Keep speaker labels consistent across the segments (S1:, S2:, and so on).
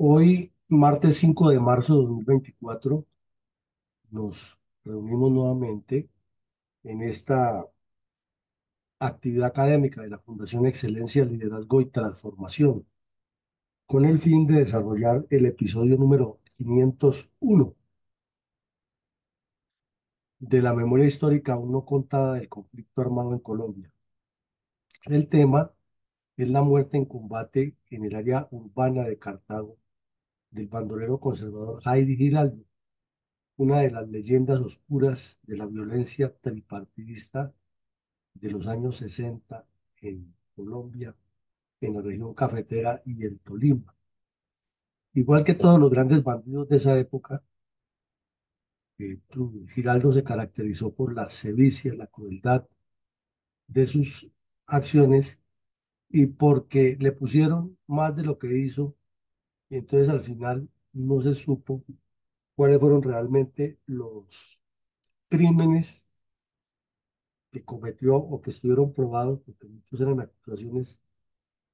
S1: Hoy, martes 5 de marzo de 2024, nos reunimos nuevamente en esta actividad académica de la Fundación Excelencia, Liderazgo y Transformación, con el fin de desarrollar el episodio número 501 de la memoria histórica aún no contada del conflicto armado en Colombia. El tema es la muerte en combate en el área urbana de Cartago del bandolero conservador Jaime Giraldo, una de las leyendas oscuras de la violencia tripartidista de los años 60 en Colombia, en la región cafetera y el Tolima. Igual que todos los grandes bandidos de esa época, Giraldo se caracterizó por la sevicia, la crueldad de sus acciones y porque le pusieron más de lo que hizo, y entonces al final no se supo cuáles fueron realmente los crímenes que cometió o que estuvieron probados, porque muchos eran actuaciones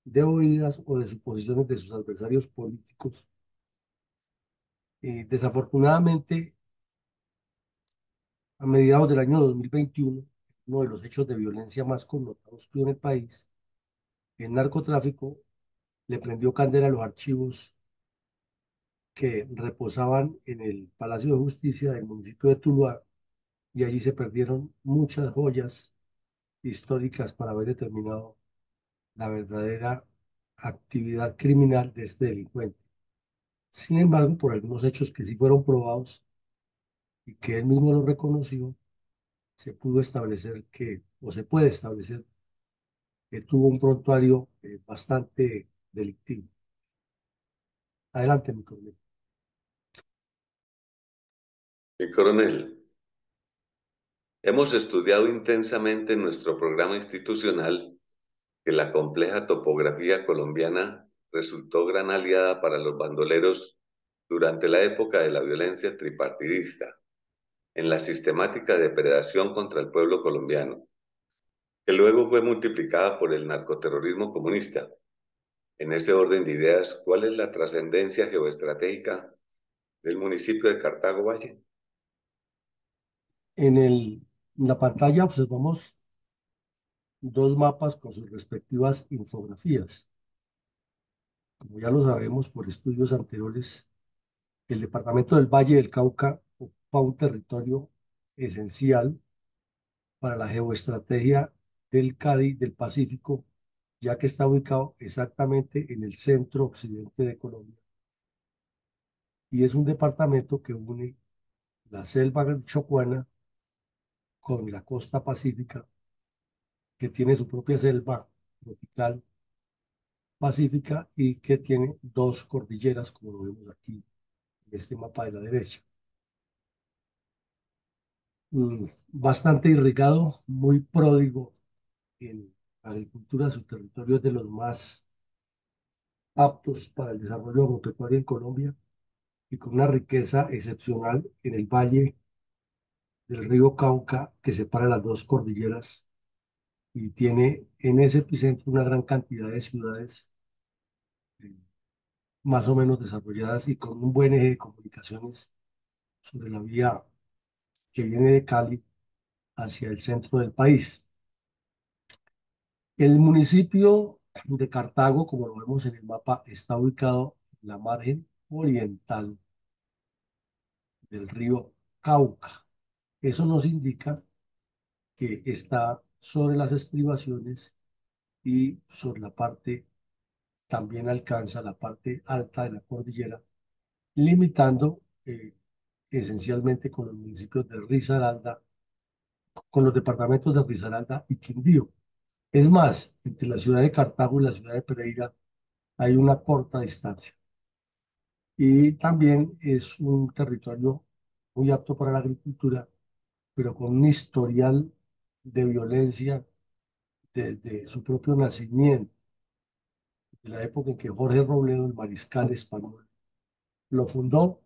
S1: de oídas o de suposiciones de sus adversarios políticos. Desafortunadamente, a mediados del año 2021, uno de los hechos de violencia más connotados que hubo en el país, el narcotráfico le prendió candela a los archivos que reposaban en el Palacio de Justicia del municipio de Tuluá, y allí se perdieron muchas joyas históricas para haber determinado la verdadera actividad criminal de este delincuente. Sin embargo, por algunos hechos que sí fueron probados y que él mismo lo reconoció, se pudo establecer que, o se puede establecer, que tuvo un prontuario bastante delictivo. Adelante, mi coronel.
S2: Mi coronel, hemos estudiado intensamente en nuestro programa institucional que la compleja topografía colombiana resultó gran aliada para los bandoleros durante la época de la violencia tripartidista, en la sistemática depredación contra el pueblo colombiano, que luego fue multiplicada por el narcoterrorismo comunista. En ese orden de ideas, ¿cuál es la trascendencia geoestratégica del municipio de Cartago Valle?
S1: En la pantalla observamos dos mapas con sus respectivas infografías. Como ya lo sabemos por estudios anteriores, el departamento del Valle del Cauca ocupa un territorio esencial para la geoestrategia del Cádiz del Pacífico, ya que está ubicado exactamente en el centro occidente de Colombia y es un departamento que une la selva chocuana con la costa pacífica, que tiene su propia selva tropical pacífica y que tiene dos cordilleras, como lo vemos aquí en este mapa de la derecha. Bastante irrigado, muy pródigo en agricultura, su territorio es de los más aptos para el desarrollo agropecuario en Colombia y con una riqueza excepcional en el valle del río Cauca que separa las dos cordilleras y tiene en ese epicentro una gran cantidad de ciudades eh, más o menos desarrolladas y con un buen eje de comunicaciones sobre la vía que viene de Cali hacia el centro del país. El municipio de Cartago, como lo vemos en el mapa, está ubicado en la margen oriental del río Cauca. Eso nos indica que está sobre las estribaciones y sobre la parte, también alcanza la parte alta de la cordillera, limitando esencialmente con los municipios de Risaralda, con los departamentos de Risaralda y Quindío. Es más, entre la ciudad de Cartago y la ciudad de Pereira hay una corta distancia. Y también es un territorio muy apto para la agricultura, pero con un historial de violencia desde su propio nacimiento, de la época en que Jorge Robledo, el mariscal español, lo fundó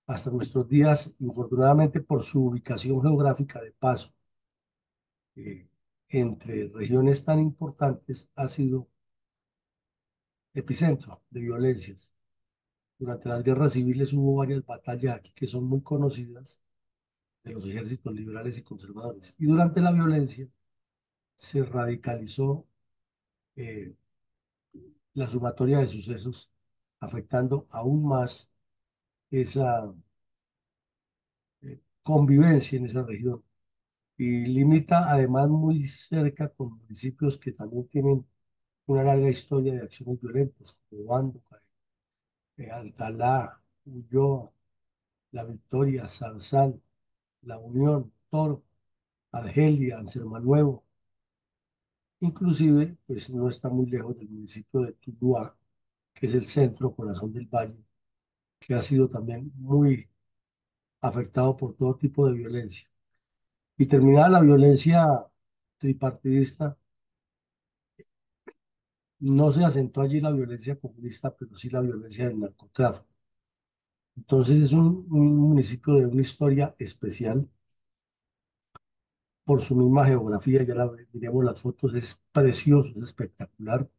S1: hasta nuestros días, infortunadamente por su ubicación geográfica de paso eh, entre regiones tan importantes, ha sido epicentro de violencias. Durante las guerras civiles hubo varias batallas aquí que son muy conocidas de los ejércitos liberales y conservadores. Y durante la violencia se radicalizó eh, la sumatoria de sucesos, afectando aún más esa convivencia en esa región. Y limita además muy cerca con municipios que también tienen una larga historia de acciones violentas, como Bando, Alcalá, Ulloa, La Victoria, Zarzal, La Unión, Toro, Argelia, Anserma. Inclusive, pues no está muy lejos del municipio de Tuluá, que es el centro, corazón del valle, que ha sido también muy afectado por todo tipo de violencia. Y terminada la violencia tripartidista, no se asentó allí la violencia comunista, pero sí la violencia del narcotráfico. Entonces es un municipio de una historia especial por su misma geografía, ya la miremos las fotos, es precioso, es espectacular.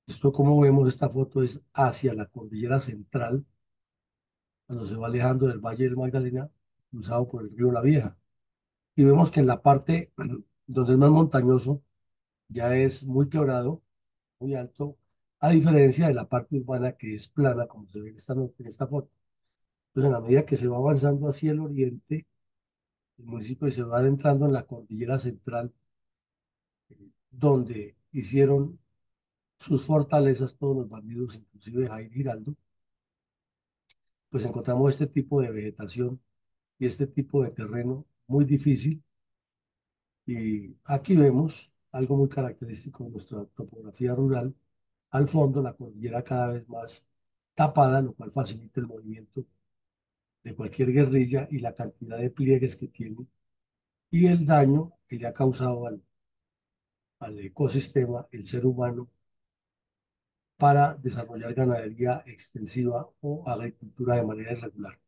S1: Esto, como vemos, esta foto es hacia la cordillera central, cuando se va alejando del Valle del Magdalena, cruzado por el río La Vieja. Y vemos que en la parte donde es más montañoso, ya es muy quebrado, muy alto, a diferencia de la parte urbana que es plana, como se ve en esta foto. Entonces, en la medida que se va avanzando hacia el oriente, el municipio se va adentrando en la cordillera central, donde hicieron sus fortalezas todos los bandidos, inclusive Jair Giraldo, pues encontramos este tipo de vegetación y este tipo de terreno muy difícil. Y aquí vemos algo muy característico de nuestra topografía rural. Al fondo, la cordillera cada vez más tapada, lo cual facilita el movimiento de cualquier guerrilla y la cantidad de pliegues que tiene y el daño que le ha causado al ecosistema el ser humano para desarrollar ganadería extensiva o agricultura de manera irregular.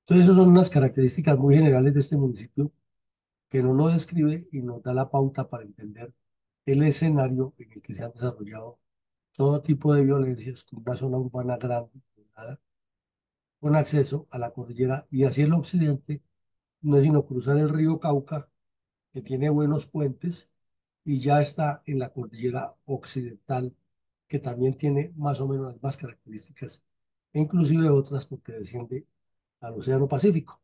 S1: Entonces, esas son unas características muy generales de este municipio que nos lo describe y nos da la pauta para entender el escenario en el que se han desarrollado todo tipo de violencias con una zona urbana grande, poblada, con acceso a la cordillera y hacia el occidente, no es sino cruzar el río Cauca, que tiene buenos puentes, y ya está en la cordillera occidental, que también tiene más o menos las mismas características, e inclusive otras porque desciende al Océano Pacífico.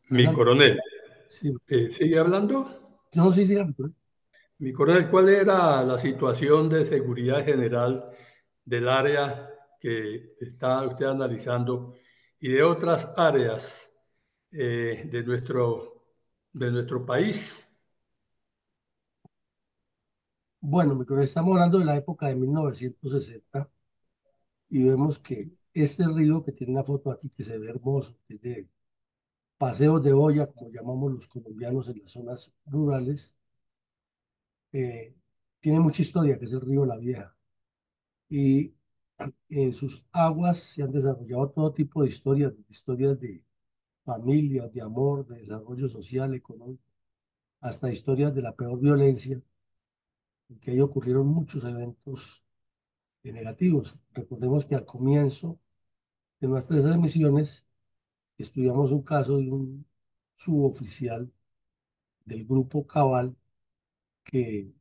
S3: Mi
S1: Adelante.
S3: coronel,
S1: Sí,
S3: ¿sigue hablando?
S1: no, sí, sí,
S3: Mi coronel, ¿cuál era la situación de seguridad general del área que está usted analizando y de otras áreas de nuestro país?
S1: bueno, estamos hablando de la época de 1960 y vemos que este río que tiene una foto aquí que se ve hermoso, que es de paseos de olla, como llamamos los colombianos en las zonas rurales, eh, tiene mucha historia, que es el río La Vieja. Y en sus aguas se han desarrollado todo tipo de historias de familias, de amor, de desarrollo social, económico, hasta historias de la peor violencia, en que ahí ocurrieron muchos eventos negativos. Recordemos que al comienzo de nuestras emisiones estudiamos un caso de un suboficial del grupo Cabal que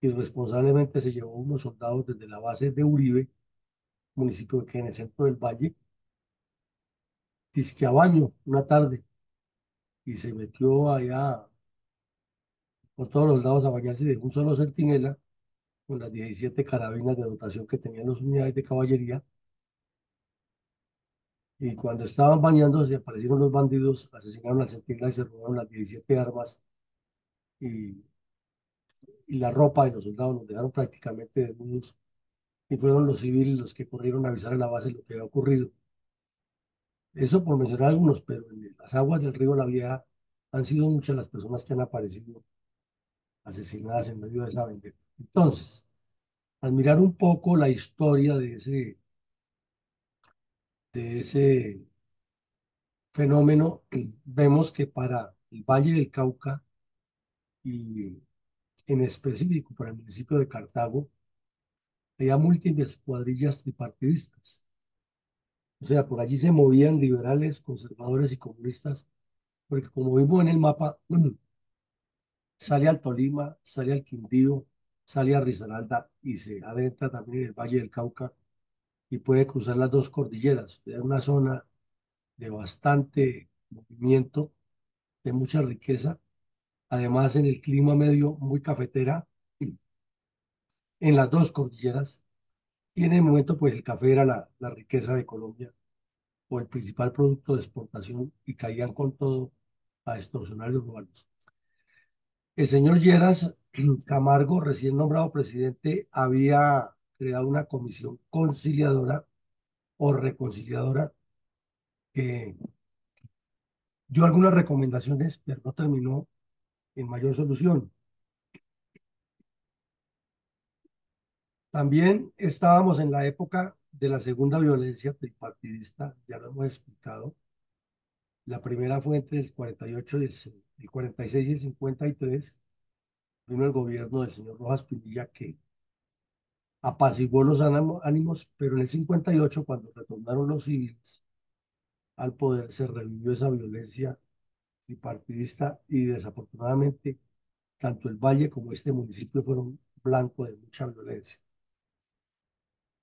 S1: irresponsablemente se llevó unos soldados desde la base de Uribe, municipio que queda en el centro del valle, dizque a baño una tarde y se metió allá con todos los soldados a bañarse de un solo centinela con las 17 carabinas de dotación que tenían las unidades de caballería. Y cuando estaban bañándose, aparecieron los bandidos, asesinaron al centinela y se robaron las 17 armas y, y la ropa de los soldados, nos dejaron prácticamente desnudos. Y fueron los civiles los que corrieron a avisar a la base lo que había ocurrido. Eso por mencionar algunos, pero en las aguas del río La Vieja han sido muchas las personas que han aparecido asesinadas en medio de esa vendetta. Entonces, al mirar un poco la historia de ese fenómeno, vemos que para el Valle del Cauca y en específico para el municipio de Cartago, había múltiples cuadrillas tripartidistas. O sea, por allí se movían liberales, conservadores y comunistas, porque como vimos en el mapa, sale al Tolima, sale al Quindío, sale a Risaralda y se adentra también en el Valle del Cauca y puede cruzar las dos cordilleras. Es una zona de bastante movimiento, de mucha riqueza. Además, en el clima medio muy cafetera, en las dos cordilleras. Y en el momento, pues el café era la riqueza de Colombia o el principal producto de exportación y caían con todo a extorsionar los urbanos. El señor Lleras Camargo, recién nombrado presidente, había creado una comisión conciliadora o reconciliadora que dio algunas recomendaciones, pero no terminó en mayor solución. También estábamos en la época de la segunda violencia tripartidista, ya lo hemos explicado. La primera fue entre el 48 y el 46 y el 53. Vino el gobierno del señor Rojas Pinilla que apaciguó los ánimos, pero en el 58, cuando retornaron los civiles al poder, se revivió esa violencia tripartidista y desafortunadamente tanto el Valle como este municipio fueron blanco de mucha violencia.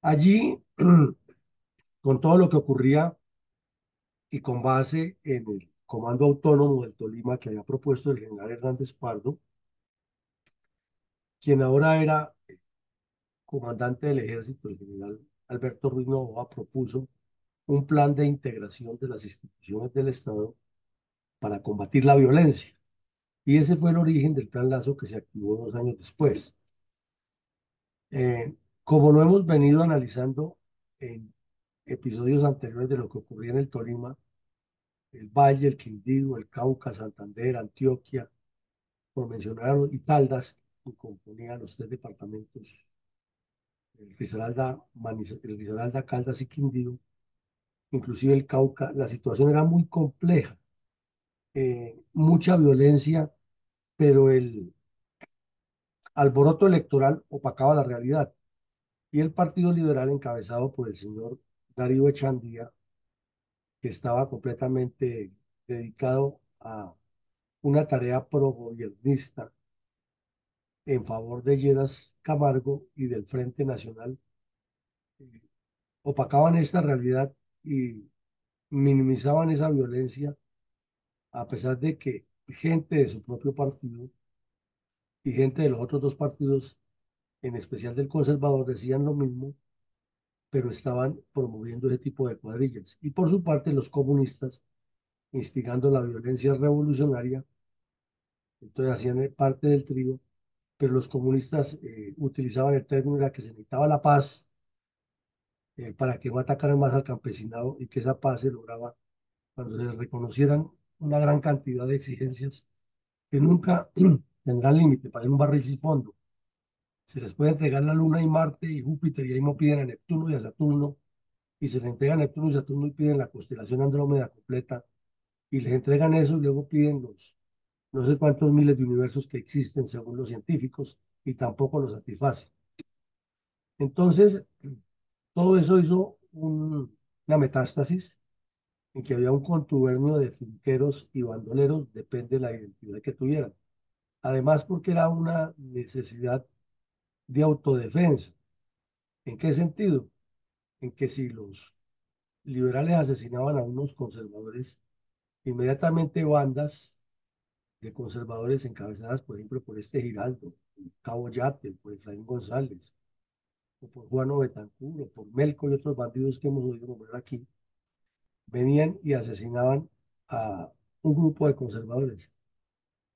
S1: Allí, con todo lo que ocurría y con base en el Comando Autónomo del Tolima que había propuesto el general Hernández Pardo, quien ahora era comandante del ejército, el general Alberto Ruiz Novoa, propuso un plan de integración de las instituciones del Estado para combatir la violencia. Y ese fue el origen del Plan Lazo que se activó 2 años después. Como lo hemos venido analizando en episodios anteriores de lo que ocurría en el Tolima, el Valle, el Quindío, el Cauca, Santander, Antioquia, por mencionar, y Caldas, que componían los 3 departamentos, el Risaralda, Caldas y Quindío, inclusive el Cauca, la situación era muy compleja, mucha violencia, pero el alboroto electoral opacaba la realidad. Y el Partido Liberal, encabezado por el señor Darío Echandía, que estaba completamente dedicado a una tarea pro-gobiernista en favor de Lleras Camargo y del Frente Nacional, eh, opacaban esta realidad y minimizaban esa violencia, a pesar de que gente de su propio partido y gente de los otros dos partidos, en especial del conservador, decían lo mismo, pero estaban promoviendo ese tipo de cuadrillas. Y por su parte, los comunistas, instigando la violencia revolucionaria, entonces hacían parte del trío, pero los comunistas utilizaban el término de que se necesitaba la paz para que no atacaran más al campesinado y que esa paz se lograba cuando se les reconocieran una gran cantidad de exigencias que nunca tendrán límite para ir un barril sin fondo. Se les puede entregar la Luna y Marte y Júpiter y ahí no piden a Neptuno y a Saturno y se les entrega a Neptuno y Saturno y piden la constelación Andrómeda completa y les entregan eso y luego piden los no sé cuántos miles de universos que existen según los científicos y tampoco los satisface. Entonces, todo eso hizo una metástasis en que había un contubernio de finqueros y bandoleros, depende de la identidad que tuvieran. Además, porque era una necesidad de autodefensa. ¿En qué sentido? En que si los liberales asesinaban a unos conservadores, inmediatamente bandas de conservadores encabezadas, por ejemplo, por este Giraldo, por Cabo Yate, por Efraín González, o por Juano Betancur, o por Melco y otros bandidos que hemos oído nombrar aquí, venían y asesinaban a un grupo de conservadores.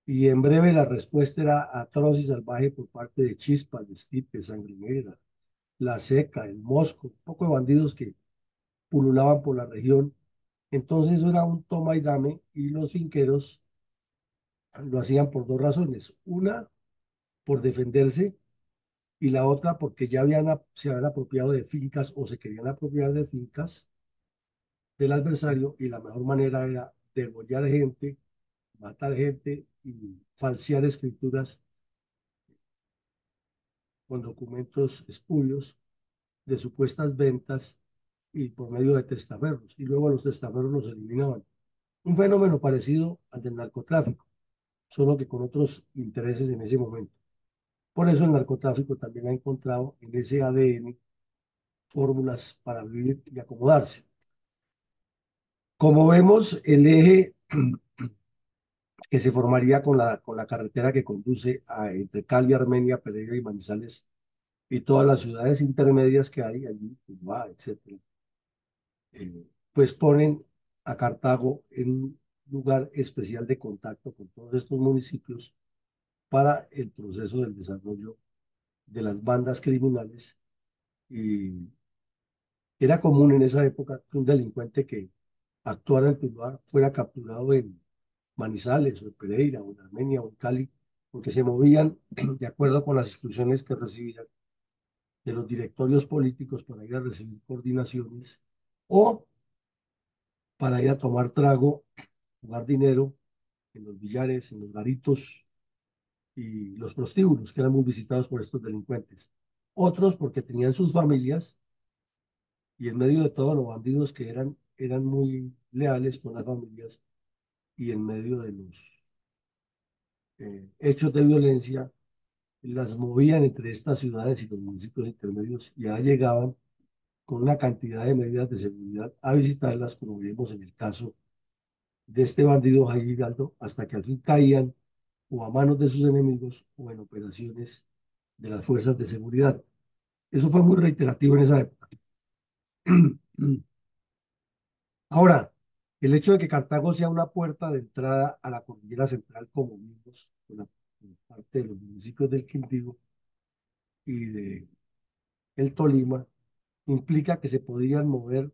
S1: Y en breve la respuesta era atroz y salvaje por parte de Chispas, de Stipe, Sangre Negra, La Seca, el Mosco, un poco de bandidos que pululaban por la región. Entonces eso era un toma y dame y los finqueros lo hacían por dos razones. Una, por defenderse y la otra porque ya se habían apropiado de fincas o se querían apropiar de fincas del adversario y la mejor manera era degollar gente, matar gente y falsear escrituras con documentos espurios de supuestas ventas y por medio de testaferros, y luego los testaferros los eliminaban. Un fenómeno parecido al del narcotráfico, solo que con otros intereses en ese momento. Por eso el narcotráfico también ha encontrado en ese ADN fórmulas para vivir y acomodarse. Como vemos, el eje que se formaría con la carretera que conduce entre Cali, Armenia, Pereira y Manizales y todas las ciudades intermedias que hay allí, Tuluá, etcétera, pues ponen a Cartago en un lugar especial de contacto con todos estos municipios para el proceso del desarrollo de las bandas criminales. Y era común en esa época que un delincuente que actuara en Tuluá fuera capturado en Manizales o en Pereira o en Armenia o en Cali, porque se movían de acuerdo con las instrucciones que recibían de los directorios políticos para ir a recibir coordinaciones o para ir a tomar trago, jugar dinero en los billares, en los garitos y los prostíbulos, que eran muy visitados por estos delincuentes. Otros porque tenían sus familias y en medio de todos los bandidos que eran muy leales con las familias y en medio de los hechos de violencia, las movían entre estas ciudades y los municipios intermedios y ya llegaban con una cantidad de medidas de seguridad a visitarlas, como vimos en el caso de este bandido Jaime Giraldo, hasta que al fin caían o a manos de sus enemigos o en operaciones de las fuerzas de seguridad. Eso fue muy reiterativo en esa época. Ahora, el hecho de que Cartago sea una puerta de entrada a la cordillera central, como vimos, con parte de los municipios del Quindío y de el Tolima, implica que se podían mover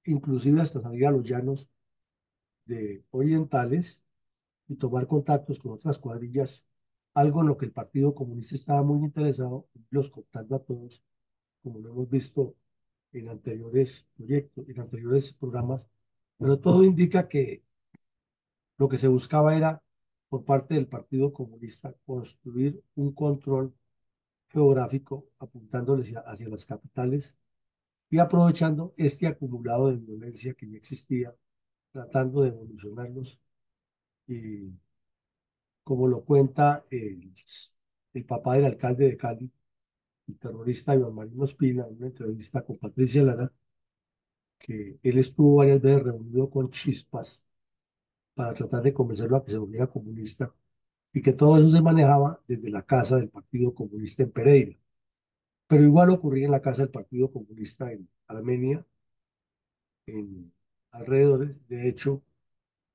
S1: inclusive hasta salir a los llanos de orientales y tomar contactos con otras cuadrillas, algo en lo que el Partido Comunista estaba muy interesado, los contando a todos, como lo hemos visto en anteriores proyectos, en anteriores programas, pero todo indica que lo que se buscaba era, por parte del Partido Comunista, construir un control geográfico apuntándole hacia las capitales y aprovechando este acumulado de violencia que ya existía, tratando de evolucionarlos y como lo cuenta el papá del alcalde de Cali, el terrorista Iván Marino Espina, en una entrevista con Patricia Lara, que él estuvo varias veces reunido con Chispas para tratar de convencerlo a que se volviera comunista y que todo eso se manejaba desde la casa del Partido Comunista en Pereira. Pero igual ocurría en la casa del Partido Comunista en Armenia, en alrededores. De hecho,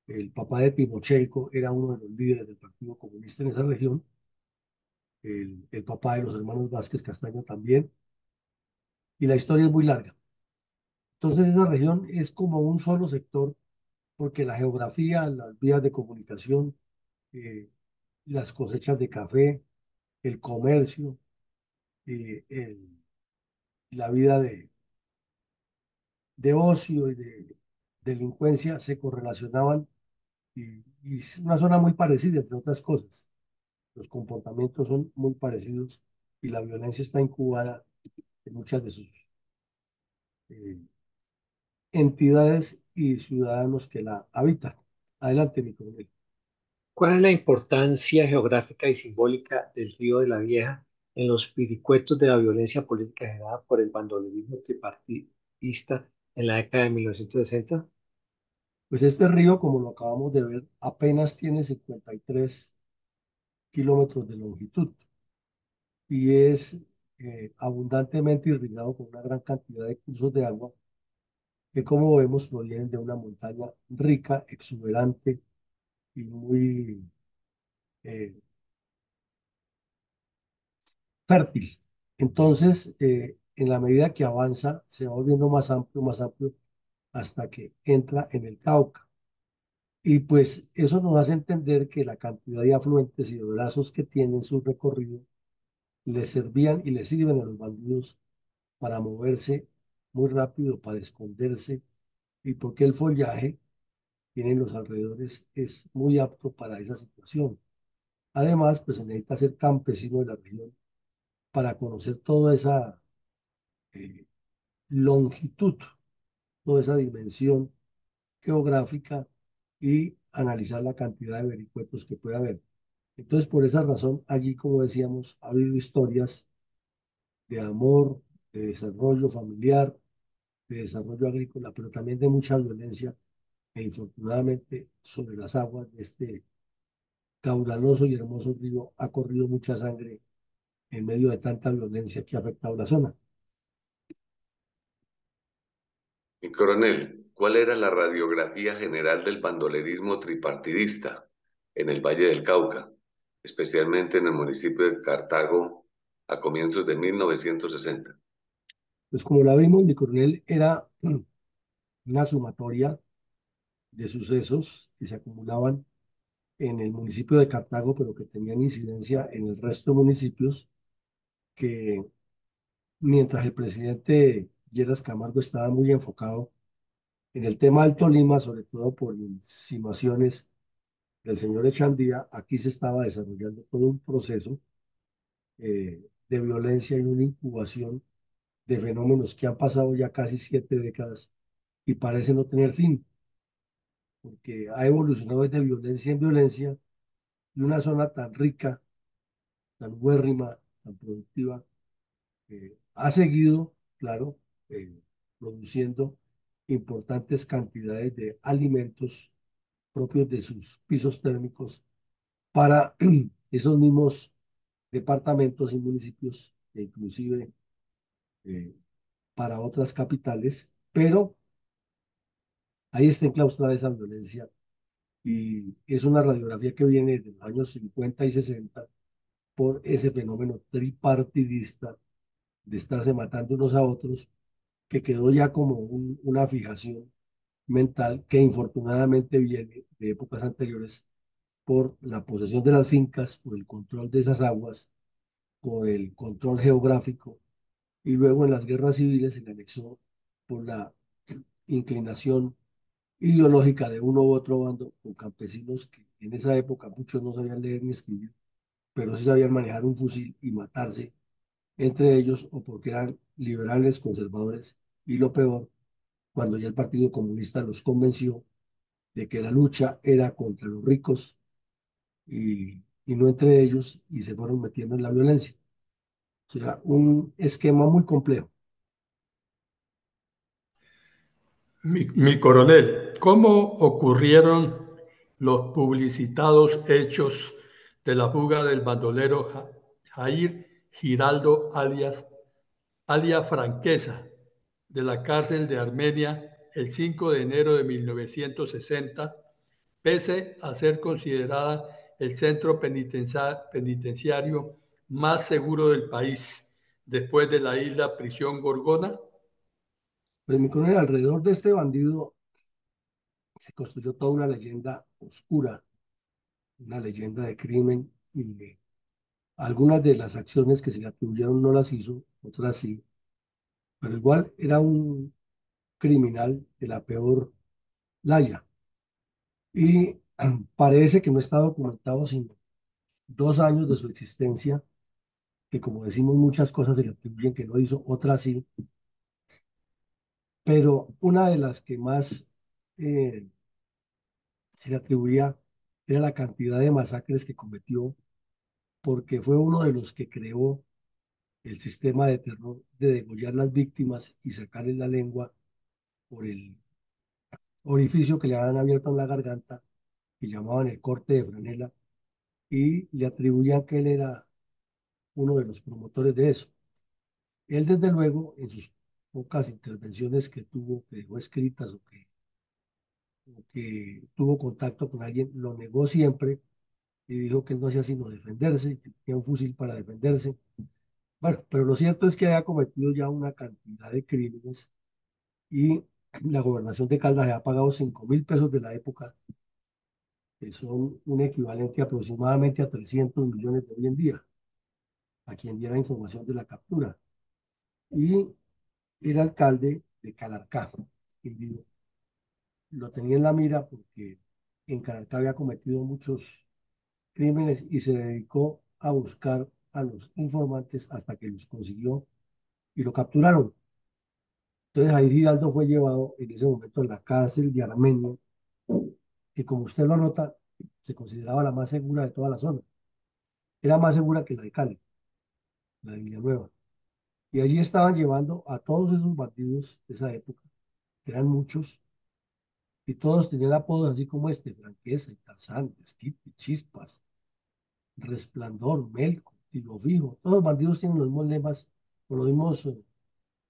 S1: el papá de Timochenko era uno de los líderes del Partido Comunista en esa región, el papá de los hermanos Vázquez Castaño también, y la historia es muy larga. Entonces esa región es como un solo sector, porque la geografía, las vías de comunicación, eh, las cosechas de café, el comercio, la vida de ocio y de delincuencia se correlacionaban y es una zona muy parecida, entre otras cosas. Los comportamientos son muy parecidos y la violencia está incubada en muchas de sus eh, entidades y ciudadanos que la habitan. Adelante, mi coronel.
S4: ¿Cuál es la importancia geográfica y simbólica del Río de la Vieja en los vericuetos de la violencia política generada por el bandolerismo tripartidista en la década de 1960?
S1: Pues este río, como lo acabamos de ver, apenas tiene 53 kilómetros de longitud y es abundantemente irrigado con una gran cantidad de cursos de agua que, como vemos, provienen de una montaña rica, exuberante y muy eh, fértil. Entonces, en la medida que avanza, se va volviendo más amplio, hasta que entra en el Cauca. Y pues eso nos hace entender que la cantidad de afluentes y de brazos que tienen su recorrido le servían y le sirven a los bandidos para moverse muy rápido, para esconderse, y porque el follaje tiene en los alrededores es muy apto para esa situación. Además, pues se necesita ser campesino de la región para conocer toda esa eh, longitud, toda esa dimensión geográfica y analizar la cantidad de vericuetos que puede haber. Entonces, por esa razón, allí, como decíamos, ha habido historias de amor, de desarrollo familiar, de desarrollo agrícola, pero también de mucha violencia e infortunadamente sobre las aguas de este caudaloso y hermoso río ha corrido mucha sangre en medio de tanta violencia que ha afectado la zona.
S2: Mi coronel, ¿cuál era la radiografía general del bandolerismo tripartidista en el Valle del Cauca, especialmente en el municipio de Cartago a comienzos de 1960?
S1: Pues como la vimos, mi coronel era una sumatoria de sucesos que se acumulaban en el municipio de Cartago, pero que tenían incidencia en el resto de municipios, que mientras el presidente Lleras Camargo estaba muy enfocado en el tema del Tolima, sobre todo por insinuaciones del señor Echandía, aquí se estaba desarrollando todo un proceso de violencia y una incubación de fenómenos que han pasado ya casi 7 décadas y parece no tener fin, porque ha evolucionado de violencia en violencia y una zona tan rica, tan huérrima, tan productiva, ha seguido, claro, produciendo importantes cantidades de alimentos propios de sus pisos térmicos para esos mismos departamentos y municipios, e inclusive eh, para otras capitales, pero ahí está enclaustrada esa violencia y es una radiografía que viene de los años 50 y 60 por ese fenómeno tripartidista de estarse matando unos a otros, que quedó ya como una fijación mental que infortunadamente viene de épocas anteriores por la posesión de las fincas, por el control de esas aguas, por el control geográfico y luego en las guerras civiles se le anexó por la inclinación ideológica de uno u otro bando con campesinos que en esa época muchos no sabían leer ni escribir, pero sí sabían manejar un fusil y matarse entre ellos o porque eran liberales, conservadores y lo peor, cuando ya el Partido Comunista los convenció de que la lucha era contra los ricos y no entre ellos y se fueron metiendo en la violencia. O sea, un esquema muy complejo.
S3: Mi coronel, ¿cómo ocurrieron los publicitados hechos de la fuga del bandolero Jair Giraldo alias Franquesa de la cárcel de Armenia el 5 de enero de 1960, pese a ser considerada el centro penitenciario más seguro del país, después de la isla Prisión Gorgona?
S1: Pues mi coronel, alrededor de este bandido se construyó toda una leyenda oscura, una leyenda de crimen y algunas de las acciones que se le atribuyeron no las hizo, otras sí, pero igual era un criminal de la peor laya. Y parece que no está documentado sino 2 años de su existencia, que como decimos muchas cosas se le atribuyen que no hizo, otras sí, pero una de las que más eh, se le atribuía era la cantidad de masacres que cometió, porque fue uno de los que creó el sistema de terror de degollar las víctimas y sacarles la lengua por el orificio que le habían abierto en la garganta, que llamaban el corte de franela, y le atribuían que él era uno de los promotores de eso. Él, desde luego, en sus pocas intervenciones que tuvo, que dejó escritas o que tuvo contacto con alguien, lo negó siempre y dijo que él no hacía sino defenderse, que tenía un fusil para defenderse. Bueno, pero lo cierto es que había cometido ya una cantidad de crímenes y la gobernación de Caldas ha pagado 5.000 pesos de la época, que son un equivalente aproximadamente a 300 millones de hoy en día, a quien diera información de la captura. Y era alcalde de Calarcá. Lo tenía en la mira porque en Calarcá había cometido muchos crímenes y se dedicó a buscar a los informantes hasta que los consiguió y lo capturaron. Entonces Jair Giraldo fue llevado en ese momento a la cárcel de Armenia, que como usted lo nota, se consideraba la más segura de toda la zona. Era más segura que la de Cali, la de Villanueva. Y allí estaban llevando a todos esos bandidos de esa época, que eran muchos, y todos tenían apodos así como este: Franqueza, Tarzán, Esquipe, Chispas, Resplandor, Melco, Tiro Fijo. Todos los bandidos tienen los mismos lemas o los mismos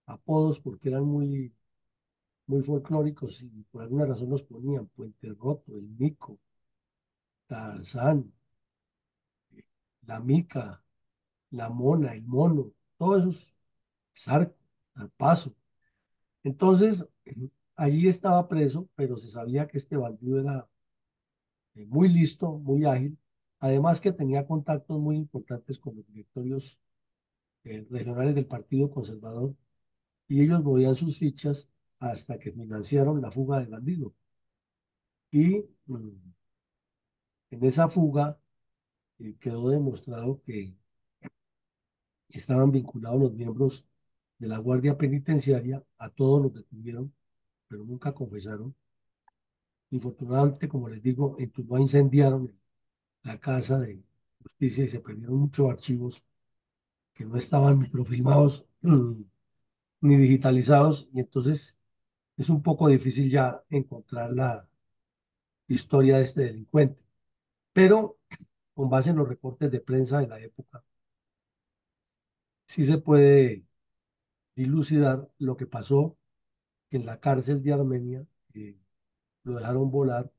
S1: apodos porque eran muy folclóricos y por alguna razón los ponían: Puente Roto, el Mico, Tarzán, la Mica, la Mona, el Mono, todos esos, Zarco, al Paso. Entonces, allí estaba preso, pero se sabía que este bandido era muy listo, muy ágil, además que tenía contactos muy importantes con los directorios regionales del Partido Conservador, y ellos movían sus fichas hasta que financiaron la fuga del bandido. Y en esa fuga quedó demostrado que estaban vinculados los miembros de la Guardia Penitenciaria. A todos los detuvieron, pero nunca confesaron. Infortunadamente, como les digo, en Tuluá incendiaron la casa de justicia y se perdieron muchos archivos que no estaban microfilmados ni digitalizados, y entonces es un poco difícil ya encontrar la historia de este delincuente. Pero con base en los reportes de prensa de la época, sí se puede dilucidar lo que pasó, que en la cárcel de Armenia lo dejaron volar,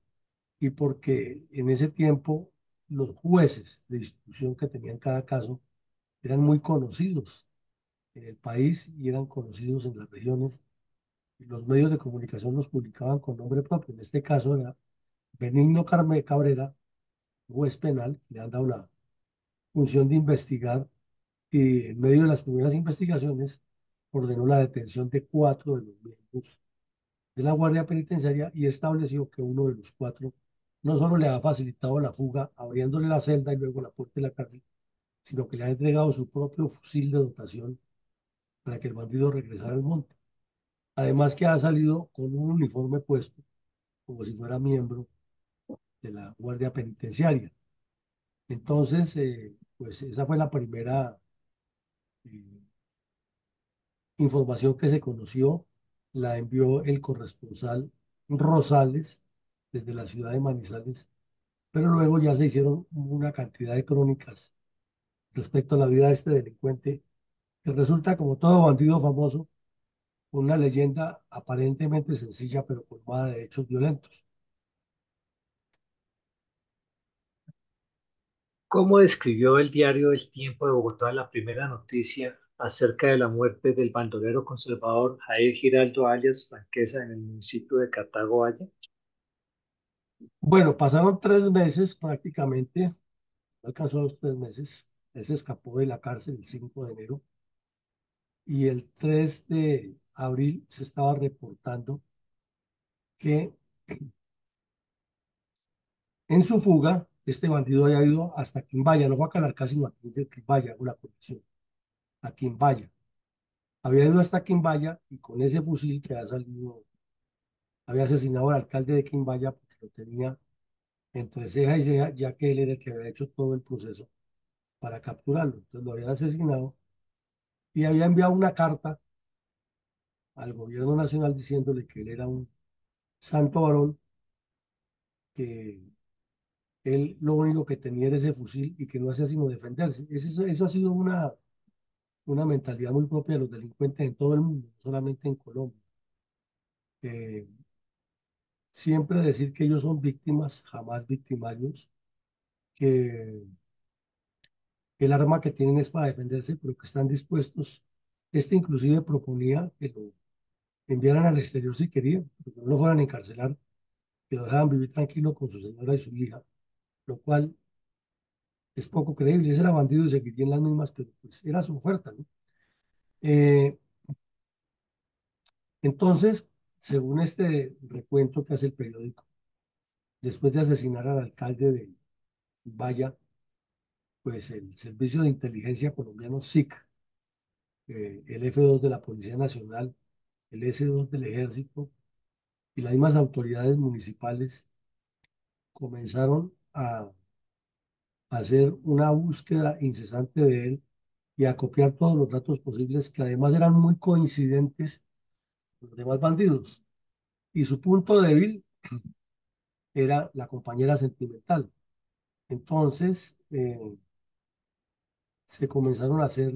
S1: y porque en ese tiempo los jueces de instrucción que tenían cada caso eran muy conocidos en el país y eran conocidos en las regiones, y los medios de comunicación los publicaban con nombre propio. En este caso era Benigno Cabrera, juez penal, que le han dado la función de investigar, y en medio de las primeras investigaciones ordenó la detención de 4 de los miembros de la Guardia Penitenciaria y estableció que uno de los 4 no solo le ha facilitado la fuga abriéndole la celda y luego la puerta de la cárcel, sino que le ha entregado su propio fusil de dotación para que el bandido regresara al monte. Además que ha salido con un uniforme puesto, como si fuera miembro de la Guardia Penitenciaria. Entonces, pues esa fue la primera eh, información que se conoció. La envió el corresponsal Rosales desde la ciudad de Manizales, pero luego ya se hicieron una cantidad de crónicas respecto a la vida de este delincuente, que resulta, como todo bandido famoso, una leyenda aparentemente sencilla, pero colmada de hechos violentos.
S4: ¿Cómo describió el diario El Tiempo de Bogotá la primera noticia acerca de la muerte del bandolero conservador Jair Giraldo alias Franquesa en el municipio de Cartago Valle?
S1: Bueno, pasaron 3 meses prácticamente, no alcanzó los 3 meses. Él se escapó de la cárcel el 5 de enero, y el 3 de abril se estaba reportando que en su fuga este bandido había ido hasta Quimbaya, no fue a Calarcá, sino a Quimbaya, hago la conexión, a Quimbaya. Había ido hasta Quimbaya y con ese fusil que había salido, había asesinado al alcalde de Quimbaya porque lo tenía entre ceja y ceja, ya que él era el que había hecho todo el proceso para capturarlo. Entonces lo había asesinado y había enviado una carta al gobierno nacional diciéndole que él era un santo varón, que él lo único que tenía era ese fusil y que no hacía sino defenderse. Eso ha sido una mentalidad muy propia de los delincuentes en todo el mundo, no solamente en Colombia. Eh, Siempre decir que ellos son víctimas, jamás victimarios, que el arma que tienen es para defenderse, pero que están dispuestos. Este inclusive proponía que lo enviaran al exterior si querían, que no lo fueran a encarcelar, que lo dejaran vivir tranquilo con su señora y su hija, lo cual es poco creíble. Ese era bandido y seguiría en las mismas, pero pues era su oferta, ¿no? Eh, entonces, según este recuento que hace el periódico, después de asesinar al alcalde de Vaya, pues el Servicio de Inteligencia colombiano SIC, el F2 de la Policía Nacional, el S2 del Ejército y las mismas autoridades municipales comenzaron a hacer una búsqueda incesante de él y a copiar todos los datos posibles que además eran muy coincidentes con los demás bandidos. Y su punto débil era la compañera sentimental. Entonces, se comenzaron a hacer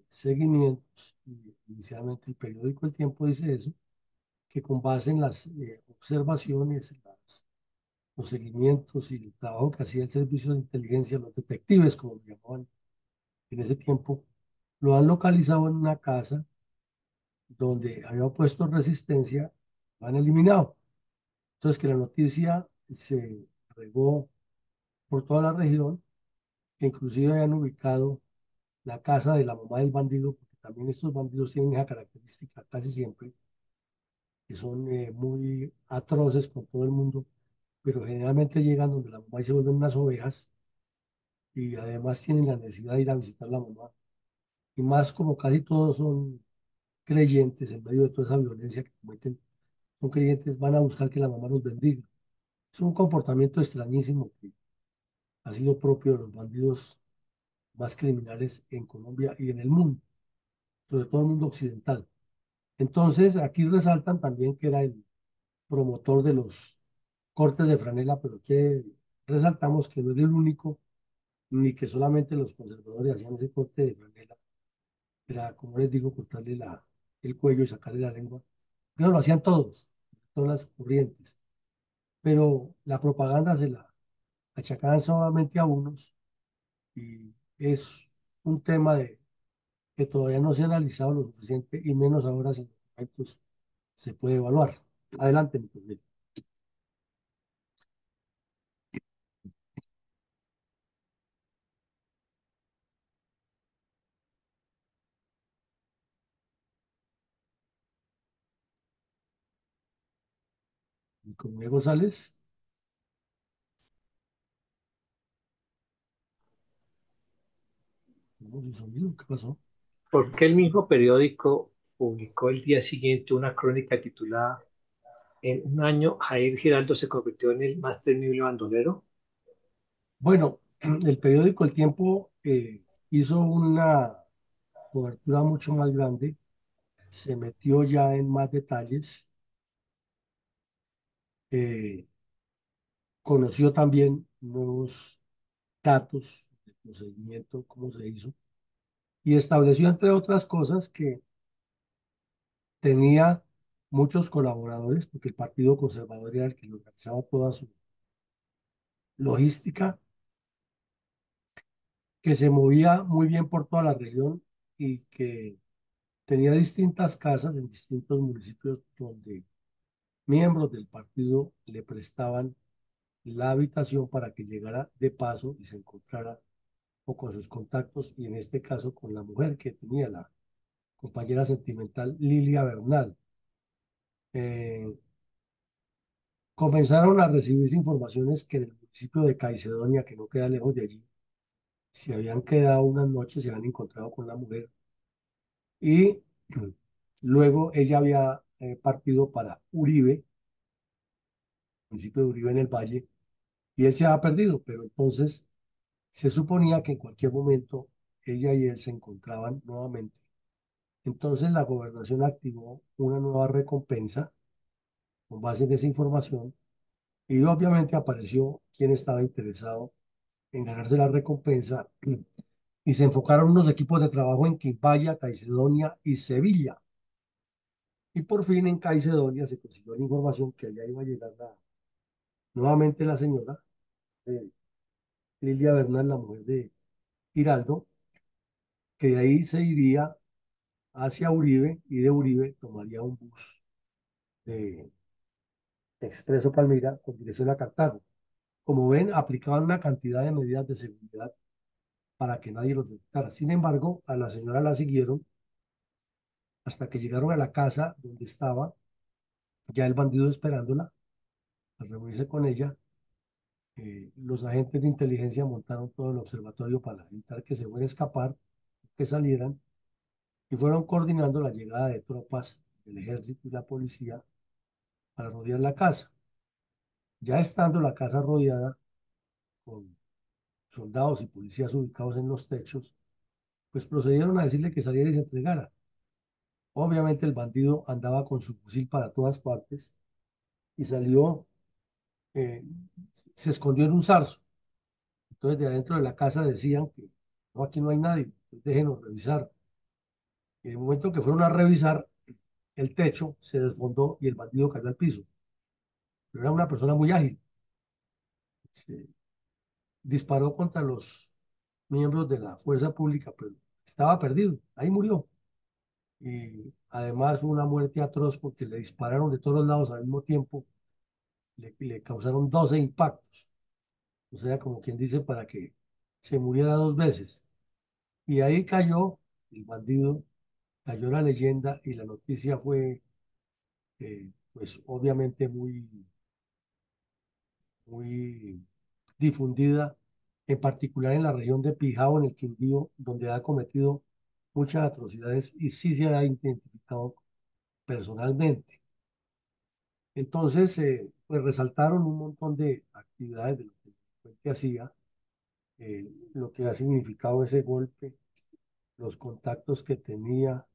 S1: seguimientos. Y inicialmente el periódico El Tiempo dice eso, que con base en las observaciones, los seguimientos y el trabajo que hacía el servicio de inteligencia, los detectives, como lo llamaban en ese tiempo, lo han localizado en una casa donde había puesto resistencia, lo han eliminado. Entonces, que la noticia se regó por toda la región, que inclusive habían ubicado la casa de la mamá del bandido, porque también estos bandidos tienen esa característica casi siempre, que son muy atroces con todo el mundo, pero generalmente llegan donde la mamá y se vuelven unas ovejas y además tienen la necesidad de ir a visitar a la mamá. Y más como casi todos son creyentes en medio de toda esa violencia que cometen, son creyentes, van a buscar que la mamá los bendiga. Es un comportamiento extrañísimo que ha sido propio de los bandidos más criminales en Colombia y en el mundo, sobre todo el mundo occidental. Entonces, aquí resaltan también que era el promotor de los cortes de franela, pero que resaltamos que no es el único, ni que solamente los conservadores hacían ese corte de franela. Era, como les digo, cortarle el cuello y sacarle la lengua. Pero lo hacían todos, todas las corrientes. Pero la propaganda se la achacaban solamente a unos y es un tema que todavía no se ha analizado lo suficiente y menos ahora sin documentos se puede evaluar. Adelante, mi compañero. Mi compañero González. No, sin sonido, ¿qué pasó?
S4: Porque el mismo periódico publicó el día siguiente una crónica titulada En un año, Jair Giraldo se convirtió en el más temible bandolero.
S1: Bueno, el periódico El Tiempo hizo una cobertura mucho más grande, se metió ya en más detalles, eh, conoció también nuevos datos de procedimiento, cómo se hizo, y estableció, entre otras cosas, que tenía muchos colaboradores, porque el Partido Conservador era el que organizaba toda su logística, que se movía muy bien por toda la región y que tenía distintas casas en distintos municipios donde miembros del partido le prestaban la habitación para que llegara de paso y se encontrara o con sus contactos y en este caso con la mujer que tenía la compañera sentimental Lilia Bernal. Eh, Comenzaron a recibirse informaciones que en el municipio de Caicedonia, que no queda lejos de allí, se habían quedado unas noches, se habían encontrado con la mujer y luego ella había partido para Uribe, municipio de Uribe en el Valle, y él se había perdido, pero entonces se suponía que en cualquier momento ella y él se encontraban nuevamente. Entonces la gobernación activó una nueva recompensa con base en esa información y obviamente apareció quien estaba interesado en ganarse la recompensa y se enfocaron unos equipos de trabajo en Quimbaya, Caicedonia y Sevilla. Y por fin en Caicedonia se consiguió la información que allá iba a llegar nuevamente la señora eh, Lilia Bernal, la mujer de Giraldo, que de ahí se iría hacia Uribe y de Uribe tomaría un bus de Expreso Palmira con dirección a Cartago. Como ven, aplicaban una cantidad de medidas de seguridad para que nadie los detectara. Sin embargo, a la señora la siguieron hasta que llegaron a la casa donde estaba ya el bandido esperándola, a reunirse con ella, Los agentes de inteligencia montaron todo el observatorio para evitar que se fuera a escapar, que salieran, y fueron coordinando la llegada de tropas del ejército y la policía para rodear la casa. Ya estando la casa rodeada con soldados y policías ubicados en los techos, pues procedieron a decirle que saliera y se entregara. Obviamente el bandido andaba con su fusil para todas partes y salió, eh, se escondió en un zarzo. Entonces de adentro de la casa decían que no, aquí no hay nadie, pues déjenos revisar. Y en el momento que fueron a revisar, el techo se desfondó y el bandido cayó al piso. Pero era una persona muy ágil. Se disparó contra los miembros de la fuerza pública, pero estaba perdido, ahí murió. Y además fue una muerte atroz porque le dispararon de todos lados al mismo tiempo, le causaron 12 impactos, o sea, como quien dice, para que se muriera dos veces. Y ahí cayó el bandido, cayó la leyenda y la noticia fue, pues obviamente muy difundida, en particular en la región de Pijao, en el Quindío, donde ha cometido muchas atrocidades y sí se ha identificado personalmente. Entonces, pues resaltaron un montón de actividades de lo que el delincuente hacía, lo que ha significado ese golpe, los contactos que tenía,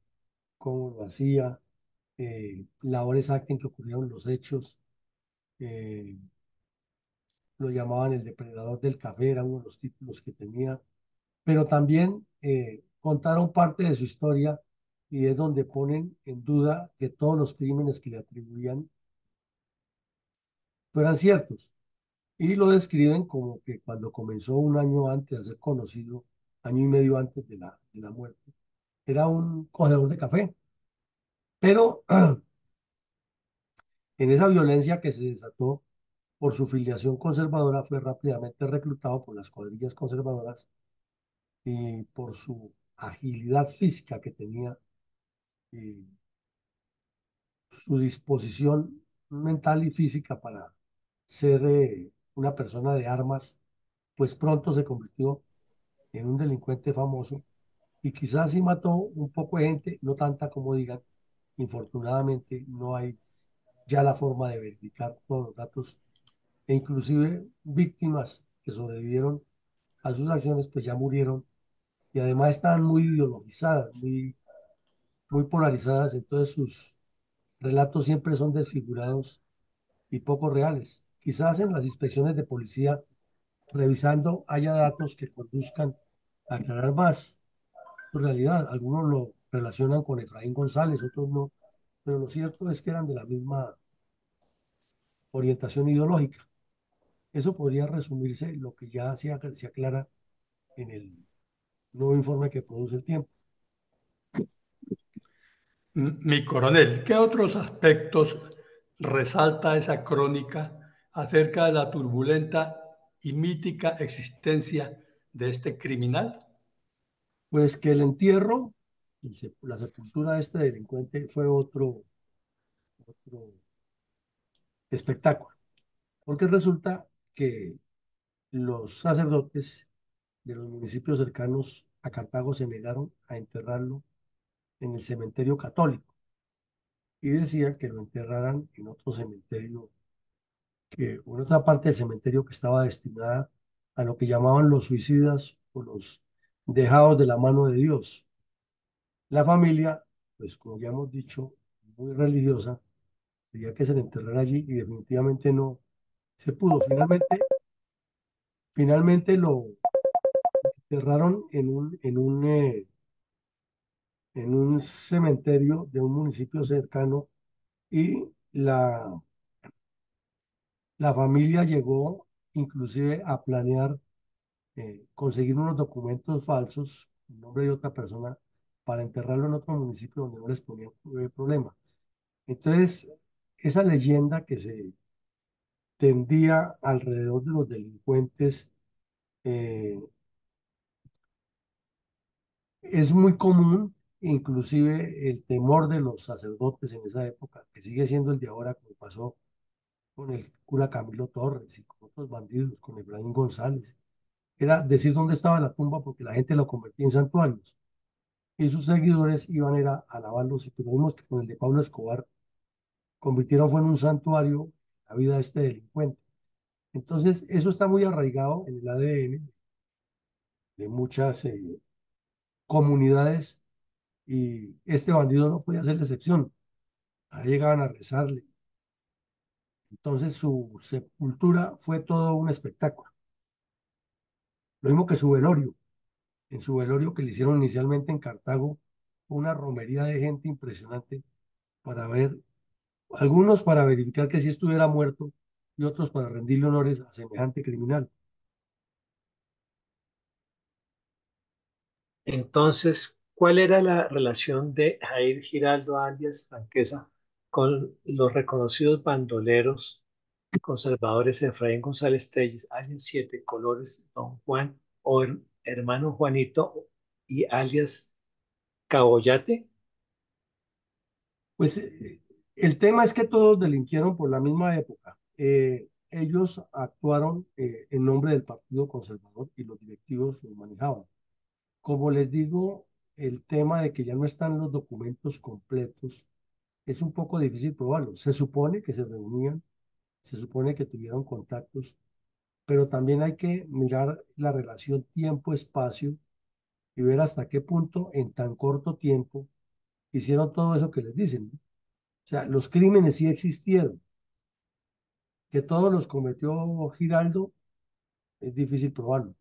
S1: cómo lo hacía, la hora exacta en que ocurrieron los hechos. eh, lo llamaban el depredador del café, era uno de los títulos que tenía, pero también contaron parte de su historia y es donde ponen en duda que todos los crímenes que le atribuían fueran ciertos. Y lo describen como que cuando comenzó un año antes de ser conocido, año y medio antes de la muerte, era un cogedor de café. Pero en esa violencia que se desató por su filiación conservadora, fue rápidamente reclutado por las cuadrillas conservadoras y por su agilidad física que tenía y su disposición mental y física para ser una persona de armas, pues pronto se convirtió en un delincuente famoso y quizás sí mató un poco de gente, no tanta como digan. Infortunadamente no hay ya la forma de verificar todos los datos e inclusive víctimas que sobrevivieron a sus acciones pues ya murieron y además estaban muy ideologizadas, muy polarizadas, entonces sus relatos siempre son desfigurados y poco reales. Quizás en las inspecciones de policía, revisando, haya datos que conduzcan a aclarar más su realidad. Algunos lo relacionan con Efraín González, otros no, pero lo cierto es que eran de la misma orientación ideológica. Eso podría resumirse lo que ya se aclara en el nuevo informe que produce el tiempo.
S3: Mi coronel, ¿qué otros aspectos resalta esa crónica acerca de la turbulenta y mítica existencia de este criminal?
S1: Pues que el entierro, la sepultura de este delincuente fue otro espectáculo, porque resulta que los sacerdotes de los municipios cercanos a Cartago se negaron a enterrarlo en el cementerio católico y decían que lo enterraran en otro cementerio, que en otra parte del cementerio que estaba destinada a lo que llamaban los suicidas o los dejados de la mano de Dios. La familia, pues como ya hemos dicho, muy religiosa, quería que se le enterrara allí y definitivamente no se pudo. Finalmente lo enterraron en un cementerio de un municipio cercano y la familia llegó inclusive a planear conseguir unos documentos falsos, en nombre de otra persona, para enterrarlo en otro municipio donde no les ponía problema. Entonces, esa leyenda que se tendía alrededor de los delincuentes eh, es muy común, inclusive el temor de los sacerdotes en esa época, que sigue siendo el de ahora, como pasó con el cura Camilo Torres y con otros bandidos, con Efraín González. Era decir dónde estaba la tumba porque la gente lo convertía en santuarios y sus seguidores iban era a alabarlos. Y pues vimos que con el de Pablo Escobar convirtieron fue en un santuario la vida de este delincuente. Entonces, eso está muy arraigado en el ADN de muchas comunidades y este bandido no podía ser la excepción. Ahí llegaban a rezarle. Entonces, su sepultura fue todo un espectáculo. Lo mismo que su velorio. En su velorio que le hicieron inicialmente en Cartago, una romería de gente impresionante para ver, algunos para verificar que sí estuviera muerto y otros para rendirle honores a semejante criminal.
S4: Entonces, ¿cuál era la relación de Jair Giraldo alias Franquesa con los reconocidos bandoleros conservadores Efraín González Telles, alias Siete Colores, Don Juan o hermano Juanito y alias Caboyate?
S1: Pues el tema es que todos delinquieron por la misma época. Ellos actuaron en nombre del Partido Conservador y los directivos los manejaban. Como les digo, el tema de que ya no están los documentos completos es un poco difícil probarlo. Se supone que se reunían, se supone que tuvieron contactos, pero también hay que mirar la relación tiempo-espacio y ver hasta qué punto en tan corto tiempo hicieron todo eso que les dicen, ¿no? O sea, los crímenes sí existieron. Que todos los cometió Giraldo es difícil probarlo.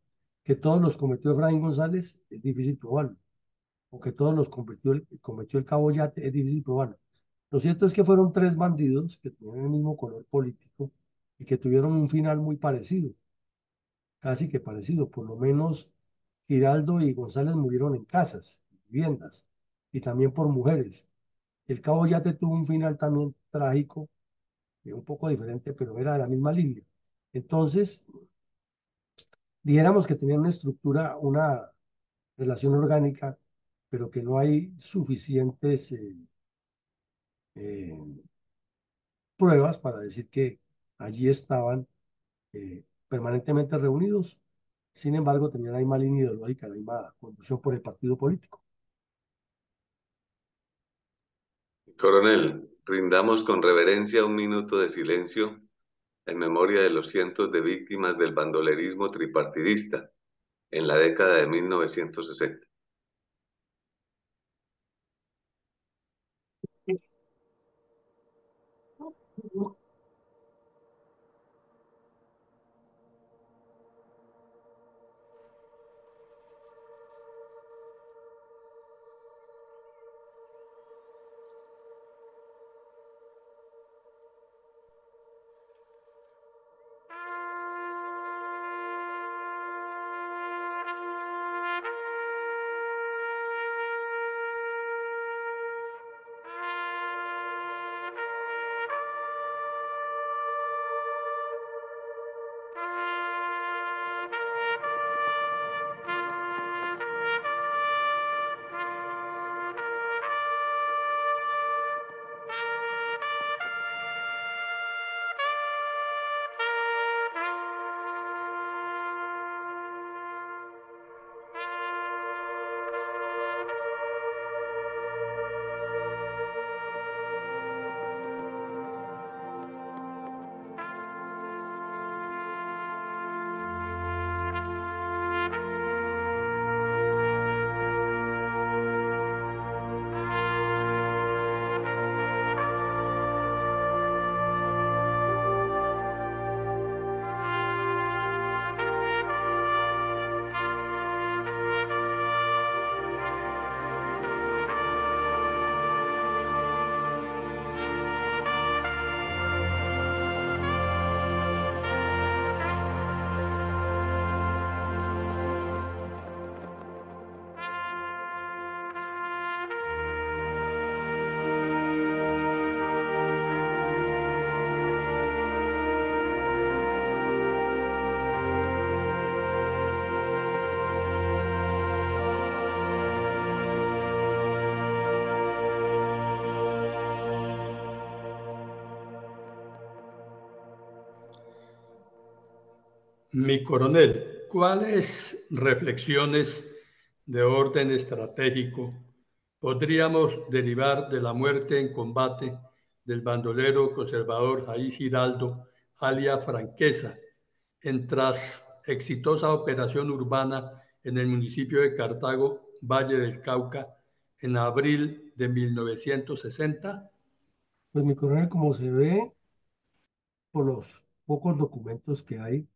S1: Que todos los cometió Efraín González es difícil probarlo. O que todos los cometió el Cabo Yate es difícil probarlo. Lo cierto es que fueron tres bandidos que tenían el mismo color político y que tuvieron un final muy parecido, casi que parecido. Por lo menos Giraldo y González murieron en casas, viviendas, y también por mujeres. El Cabo Yate tuvo un final también trágico, un poco diferente, pero era de la misma línea. Entonces, dijéramos que tenían una estructura, una relación orgánica, pero que no hay suficientes eh, pruebas para decir que allí estaban permanentemente reunidos. Sin embargo, tenían la misma línea ideológica, la misma conducción por el partido político.
S2: Coronel, rindamos con reverencia un minuto de silencio en memoria de los cientos de víctimas del bandolerismo tripartidista en la década de 1960.
S3: Mi coronel, ¿cuáles reflexiones de orden estratégico podríamos derivar de la muerte en combate del bandolero conservador Jair Giraldo, alias Franquesa, en tras exitosa operación urbana en el municipio de Cartago, Valle del Cauca, en abril de 1960?
S1: Pues mi coronel, como se ve por los pocos documentos que hay,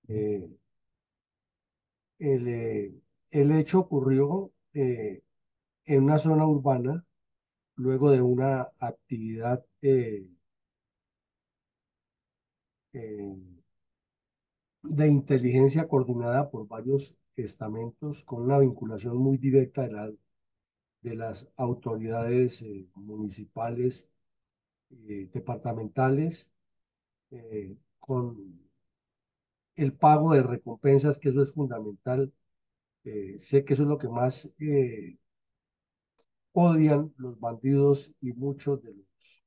S1: eh, el, eh, el hecho ocurrió en una zona urbana luego de una actividad eh, de inteligencia coordinada por varios estamentos con una vinculación muy directa de las autoridades municipales, departamentales, con el pago de recompensas, que eso es fundamental. Sé que eso es lo que más odian los bandidos y muchos de los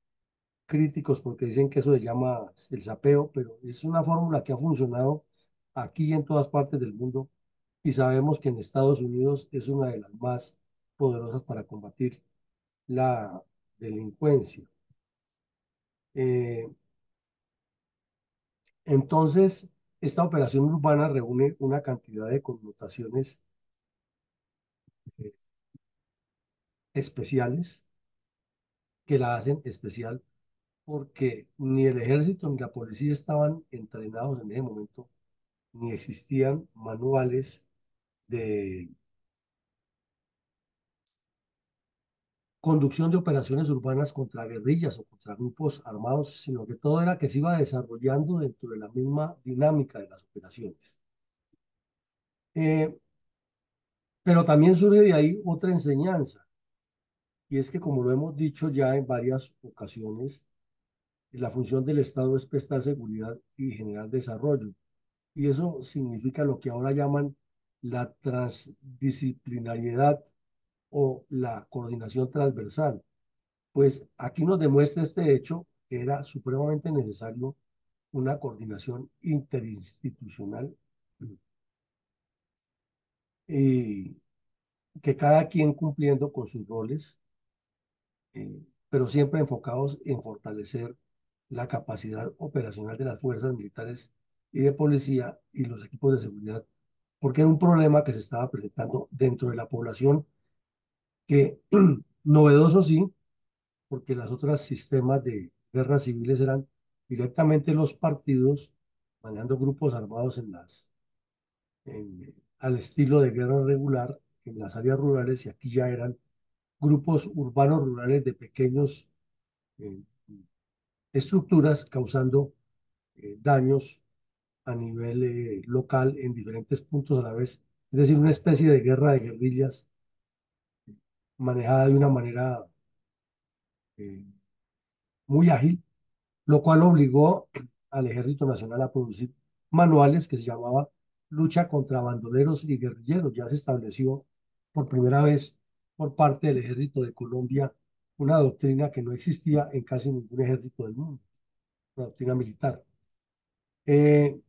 S1: críticos porque dicen que eso se llama el sapeo, pero es una fórmula que ha funcionado aquí y en todas partes del mundo y sabemos que en Estados Unidos es una de las más poderosas para combatir la delincuencia. Eh, entonces, esta operación urbana reúne una cantidad de connotaciones eh, especiales que la hacen especial porque ni el ejército ni la policía estaban entrenados en ese momento, ni existían manuales de conducción de operaciones urbanas contra guerrillas o contra grupos armados, sino que todo era que se iba desarrollando dentro de la misma dinámica de las operaciones. Eh, pero también surge de ahí otra enseñanza, y es que como lo hemos dicho ya en varias ocasiones, la función del Estado es prestar seguridad y generar desarrollo. Y eso significa lo que ahora llaman la transdisciplinariedad o la coordinación transversal. Pues aquí nos demuestra este hecho que era supremamente necesario una coordinación interinstitucional y que cada quien cumpliendo con sus roles, pero siempre enfocados en fortalecer la capacidad operacional de las fuerzas militares y de policía y los equipos de seguridad, porque era un problema que se estaba presentando dentro de la población que, novedoso sí, porque los otros sistemas de guerras civiles eran directamente los partidos manejando grupos armados al estilo de guerra regular en las áreas rurales y aquí ya eran grupos urbanos rurales de pequeños eh, estructuras causando daños a nivel local en diferentes puntos a la vez. Es decir, una especie de guerra de guerrillas manejada de una manera eh, muy ágil, lo cual obligó al Ejército Nacional a producir manuales que se llamaba Lucha contra bandoleros y guerrilleros. Ya se estableció por primera vez por parte del Ejército de Colombia una doctrina que no existía en casi ningún ejército del mundo, una doctrina militar. Eh,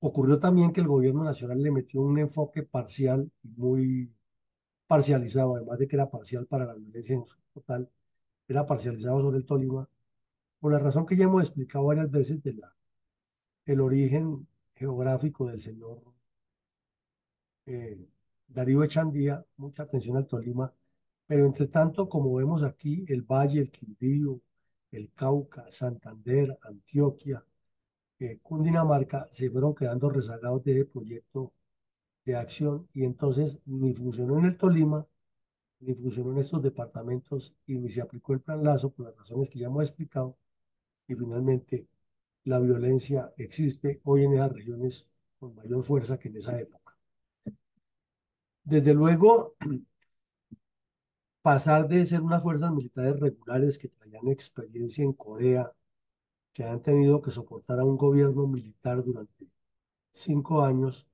S1: Ocurrió también que el gobierno nacional le metió un enfoque parcial y muy parcializado, además de que era parcial para la violencia en su total, era parcializado sobre el Tolima, por la razón que ya hemos explicado varias veces de el origen geográfico del señor eh, Darío Echandía, mucha atención al Tolima, pero entre tanto, como vemos aquí, el Valle, el Quindío, el Cauca, Santander, Antioquia, Cundinamarca, se fueron quedando rezagados de ese proyecto de acción y entonces ni funcionó en el Tolima, ni funcionó en estos departamentos y ni se aplicó el plan Lazo por las razones que ya hemos explicado y finalmente la violencia existe hoy en esas regiones con mayor fuerza que en esa época. Desde luego, pasar de ser unas fuerzas militares regulares que traían experiencia en Corea, que han tenido que soportar a un gobierno militar durante 5 años,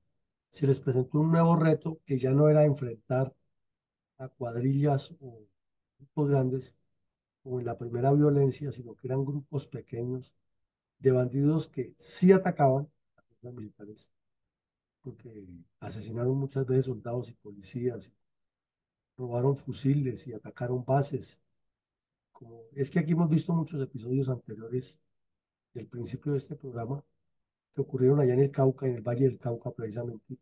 S1: se les presentó un nuevo reto que ya no era enfrentar a cuadrillas o grupos grandes como en la primera violencia, sino que eran grupos pequeños de bandidos que sí atacaban, fuerzas militares, porque asesinaron muchas veces soldados y policías, robaron fusiles y atacaron bases. Es que aquí hemos visto muchos episodios anteriores del principio de este programa que ocurrieron allá en el Cauca, en el Valle del Cauca precisamente,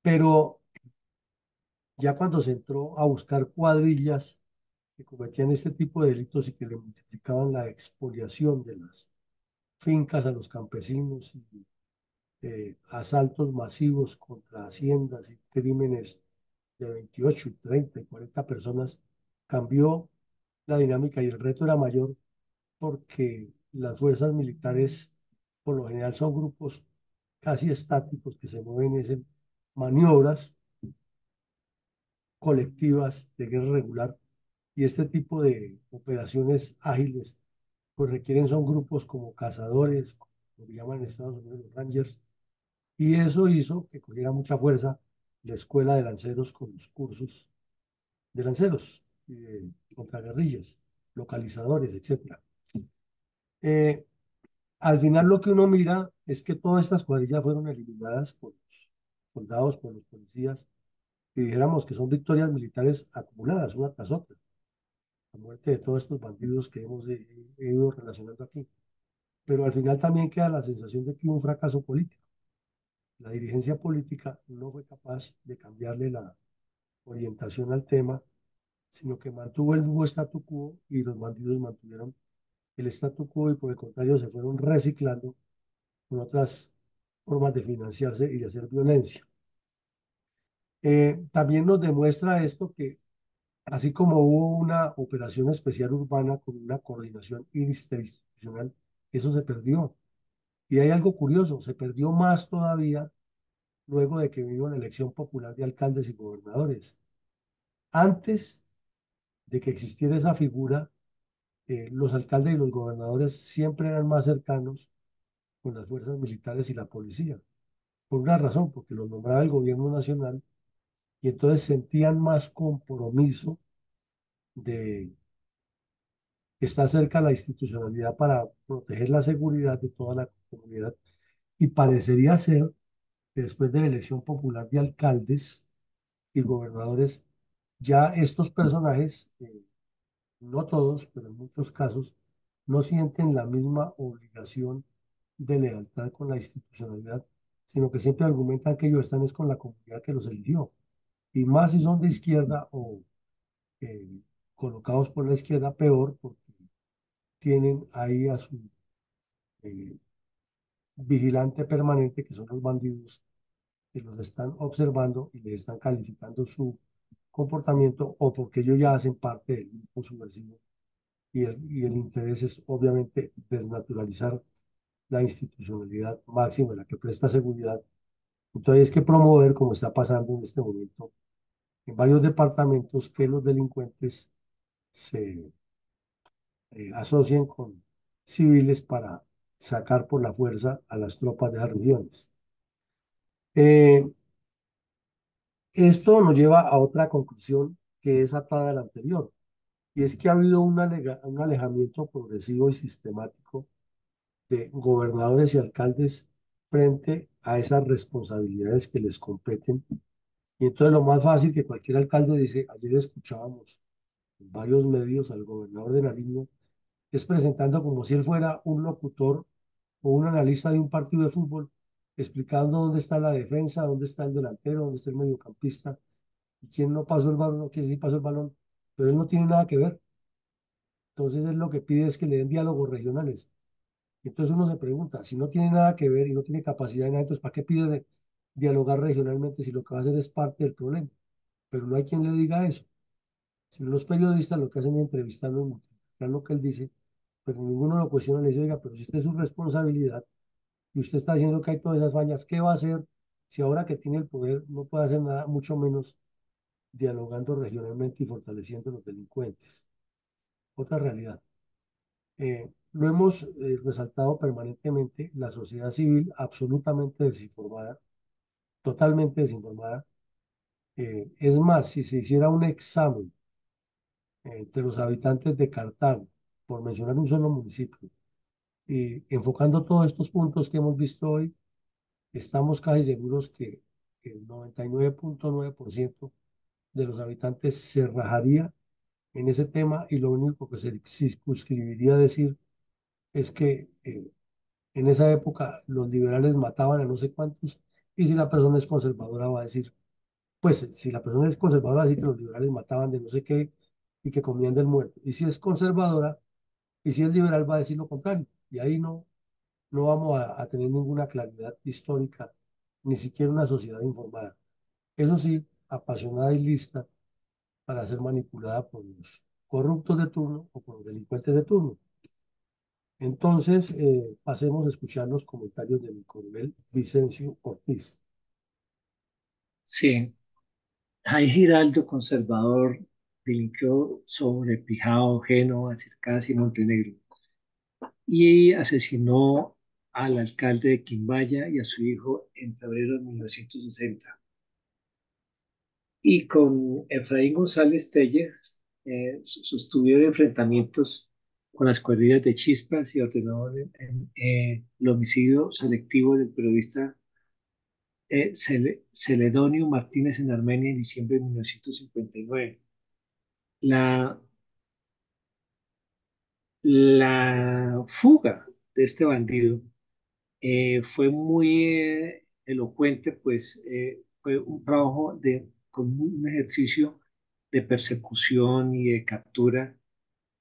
S1: pero ya cuando se entró a buscar cuadrillas que cometían este tipo de delitos y que le multiplicaban la expoliación de las fincas a los campesinos y asaltos masivos contra haciendas y crímenes de 28, 30 y 40 personas, cambió la dinámica y el reto era mayor porque las fuerzas militares por lo general son grupos casi estáticos que se mueven en maniobras colectivas de guerra regular y este tipo de operaciones ágiles pues requieren son grupos como cazadores, lo que llaman en Estados Unidos los Rangers, y eso hizo que cogiera mucha fuerza la escuela de lanceros con los cursos de lanceros, contra guerrillas, localizadores, etcétera. Eh, Al final lo que uno mira es que todas estas cuadrillas fueron eliminadas por los soldados, por los policías, y dijéramos que son victorias militares acumuladas una tras otra. La muerte de todos estos bandidos que hemos ido relacionando aquí. Pero al final también queda la sensación de que hubo un fracaso político. La dirigencia política no fue capaz de cambiarle la orientación al tema, sino que mantuvo el mismo statu quo y los bandidos mantuvieron el statu quo y por el contrario se fueron reciclando con otras formas de financiarse y de hacer violencia. También nos demuestra esto que así como hubo una operación especial urbana con una coordinación interinstitucional, eso se perdió. Y hay algo curioso, se perdió más todavía luego de que vino la elección popular de alcaldes y gobernadores. Antes de que existiera esa figura, los alcaldes y los gobernadores siempre eran más cercanos con las fuerzas militares y la policía. Por una razón, porque los nombraba el gobierno nacional y entonces sentían más compromiso de estar cerca de la institucionalidad para proteger la seguridad de toda la comunidad. Y parecería ser que después de la elección popular de alcaldes y gobernadores, ya estos personajes, no todos, pero en muchos casos, no sienten la misma obligación de lealtad con la institucionalidad, sino que siempre argumentan que ellos están es con la comunidad que los eligió. Y más si son de izquierda o eh, colocados por la izquierda, peor, porque tienen ahí a su eh, vigilante permanente, que son los bandidos, que los están observando y les están calificando su comportamiento o porque ellos ya hacen parte del grupo subversivo y el interés es obviamente desnaturalizar la institucionalidad máxima, la que presta seguridad. Entonces hay que promover, como está pasando en este momento, en varios departamentos, que los delincuentes se asocien con civiles para sacar por la fuerza a las tropas de las regiones. Eh, Esto nos lleva a otra conclusión que es atada a la anterior, y es que ha habido un alejamiento progresivo y sistemático de gobernadores y alcaldes frente a esas responsabilidades que les competen. Y entonces lo más fácil que cualquier alcalde dice, ayer escuchábamos en varios medios al gobernador de Nariño, es presentando como si él fuera un locutor o un analista de un partido de fútbol, explicando dónde está la defensa, dónde está el delantero, dónde está el mediocampista, y quién no pasó el balón, o quién sí pasó el balón, pero él no tiene nada que ver. Entonces él lo que pide es que le den diálogos regionales. Entonces uno se pregunta, si no tiene nada que ver y no tiene capacidad de nada, entonces ¿para qué pide dialogar regionalmente si lo que va a hacer es parte del problema? Pero no hay quien le diga eso. Si los periodistas lo que hacen es entrevistarlo y multiplicar lo que él dice, pero ninguno lo cuestiona y le dice, oiga, pero si esta es su responsabilidad y usted está diciendo que hay todas esas fallas, ¿qué va a hacer si ahora que tiene el poder no puede hacer nada, mucho menos dialogando regionalmente y fortaleciendo a los delincuentes? Otra realidad. Lo hemos resaltado permanentemente, la sociedad civil absolutamente desinformada, totalmente desinformada. Es más, si se hiciera un examen de los habitantes de Cartago, por mencionar un solo municipio, y enfocando todos estos puntos que hemos visto hoy, Estamos casi seguros que el 99.9% de los habitantes se rajaría en ese tema y lo único que se circunscribiría a decir es que en esa época los liberales mataban a no sé cuántos y si la persona es conservadora va a decir, pues si la persona es conservadora va a decir que los liberales mataban de no sé qué y que comían del muerto. Y si es conservadora y si es liberal va a decir lo contrario. Y ahí no vamos a tener ninguna claridad histórica, ni siquiera una sociedad informada. Eso sí, apasionada y lista para ser manipulada por los corruptos de turno o por los delincuentes de turno. Entonces, pasemos a escuchar los comentarios de mi coronel Vicencio Ortiz.
S4: Sí, Jaime Giraldo, conservador, delinquió sobre Pijao, Génova, Circás y Montenegro y asesinó al alcalde de Quimbaya y a su hijo en febrero de 1960. Y con Efraín González Telle sostuvieron enfrentamientos con las cuadrillas de Chispas y ordenó el homicidio selectivo del periodista Celedonio Martínez en Armenia en diciembre de 1959. La, la fuga de este bandido fue muy elocuente, pues fue un trabajo con un ejercicio de persecución y de captura,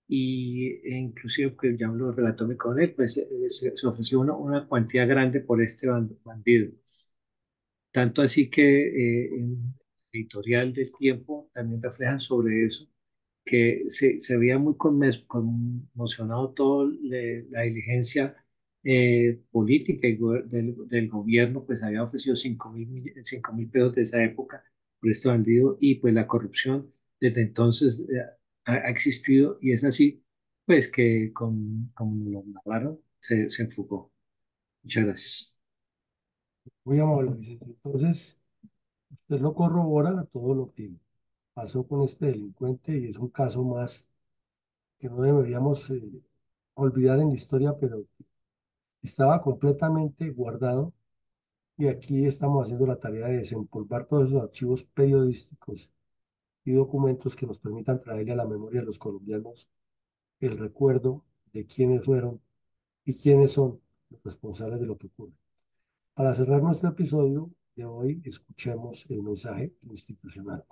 S4: e inclusive, pues ya lo relató mi coronel, pues se ofreció una cuantía grande por este bandido. Tanto así que en el editorial del Tiempo también reflejan sobre eso, que se veía muy conmocionado toda la diligencia política del gobierno, pues había ofrecido 5.000 pesos de esa época por este bandido y pues la corrupción desde entonces ha existido y es así, pues que como lo narraron, se enfocó. Muchas gracias.
S1: Muy amable, Vicente. Entonces, usted lo corrobora todo lo que pasó con este delincuente y es un caso más que no deberíamos olvidar en la historia, pero estaba completamente guardado y aquí estamos haciendo la tarea de desempolvar todos esos archivos periodísticos y documentos que nos permitan traerle a la memoria de los colombianos el recuerdo de quiénes fueron y quiénes son los responsables de lo que ocurre. Para cerrar nuestro episodio de hoy, escuchemos el mensaje institucional.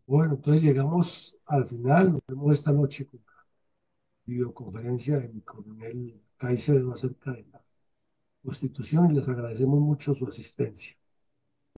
S1: Bueno, entonces llegamos al final, nos vemos esta noche con la videoconferencia de mi coronel Caicedo acerca de la Constitución y les agradecemos mucho su asistencia.